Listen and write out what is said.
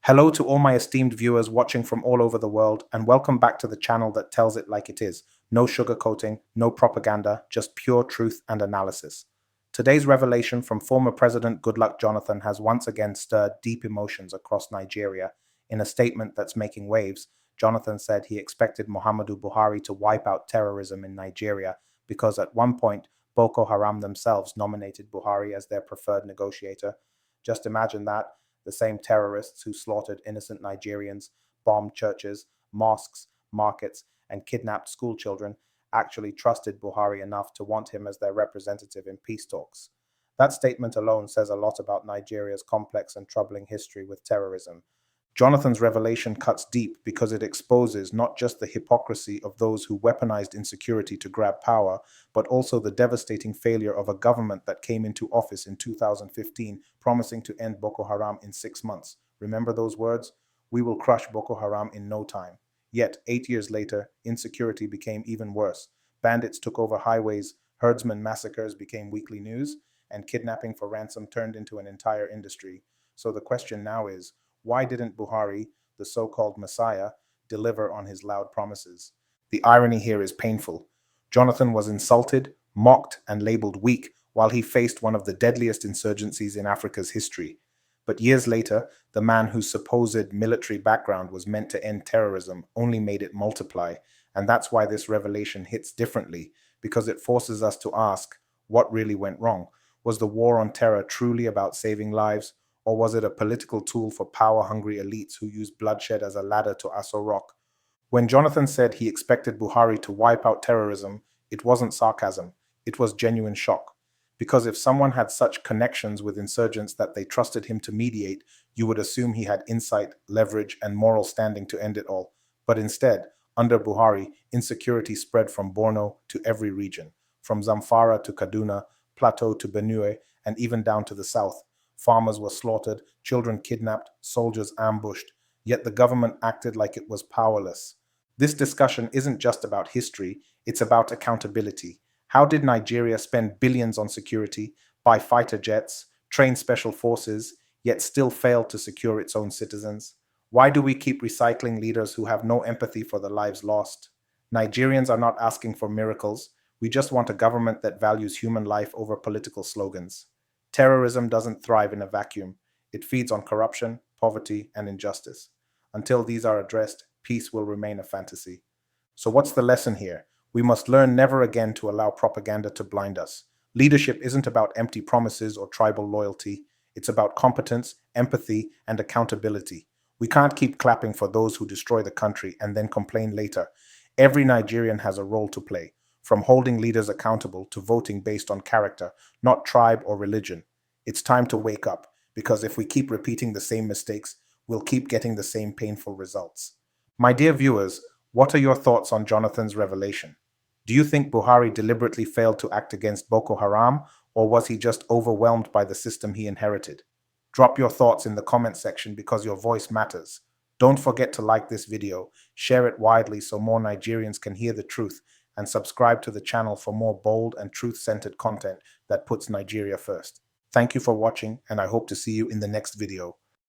Hello to all my esteemed viewers watching from all over the world, and welcome back to the channel that tells it like it is. No sugarcoating, no propaganda, just pure truth and analysis. Today's revelation from former President Goodluck Jonathan has once again stirred deep emotions across Nigeria. In a statement that's making waves, Jonathan said he expected Muhammadu Buhari to wipe out terrorism in Nigeria because at one point Boko Haram themselves nominated Buhari as their preferred negotiator. Just imagine that. The same terrorists who slaughtered innocent Nigerians, bombed churches, mosques, markets, and kidnapped schoolchildren actually trusted Buhari enough to want him as their representative in peace talks. That statement alone says a lot about Nigeria's complex and troubling history with terrorism. Jonathan's revelation cuts deep because it exposes not just the hypocrisy of those who weaponized insecurity to grab power, but also the devastating failure of a government that came into office in 2015 promising to end Boko Haram in 6 months. Remember those words? We will crush Boko Haram in no time. Yet, 8 years later, insecurity became even worse. Bandits took over highways, herdsmen massacres became weekly news, and kidnapping for ransom turned into an entire industry. So the question now is, why didn't Buhari, the so-called Messiah, deliver on his loud promises? The irony here is painful. Jonathan was insulted, mocked, and labeled weak while he faced one of the deadliest insurgencies in Africa's history. But years later, the man whose supposed military background was meant to end terrorism only made it multiply. And that's why this revelation hits differently, because it forces us to ask, what really went wrong? Was the war on terror truly about saving lives? Or was it a political tool for power-hungry elites who used bloodshed as a ladder to Aso Rock? When Jonathan said he expected Buhari to wipe out terrorism, it wasn't sarcasm, it was genuine shock. Because if someone had such connections with insurgents that they trusted him to mediate, you would assume he had insight, leverage, and moral standing to end it all. But instead, under Buhari, insecurity spread from Borno to every region, from Zamfara to Kaduna, Plateau to Benue, and even down to the south. Farmers were slaughtered, children kidnapped, soldiers ambushed, yet the government acted like it was powerless. This discussion isn't just about history, it's about accountability. How did Nigeria spend billions on security, buy fighter jets, train special forces, yet still fail to secure its own citizens? Why do we keep recycling leaders who have no empathy for the lives lost? Nigerians are not asking for miracles. We just want a government that values human life over political slogans. Terrorism doesn't thrive in a vacuum. It feeds on corruption, poverty, and injustice. Until these are addressed, peace will remain a fantasy. So what's the lesson here? We must learn never again to allow propaganda to blind us. Leadership isn't about empty promises or tribal loyalty. It's about competence, empathy, and accountability. We can't keep clapping for those who destroy the country and then complain later. Every Nigerian has a role to play, from holding leaders accountable to voting based on character, not tribe or religion. It's time to wake up, because if we keep repeating the same mistakes, we'll keep getting the same painful results. My dear viewers, what are your thoughts on Jonathan's revelation? Do you think Buhari deliberately failed to act against Boko Haram, or was he just overwhelmed by the system he inherited? Drop your thoughts in the comment section because your voice matters. Don't forget to like this video, share it widely so more Nigerians can hear the truth, and subscribe to the channel for more bold and truth-centered content that puts Nigeria first. Thank you for watching, and I hope to see you in the next video.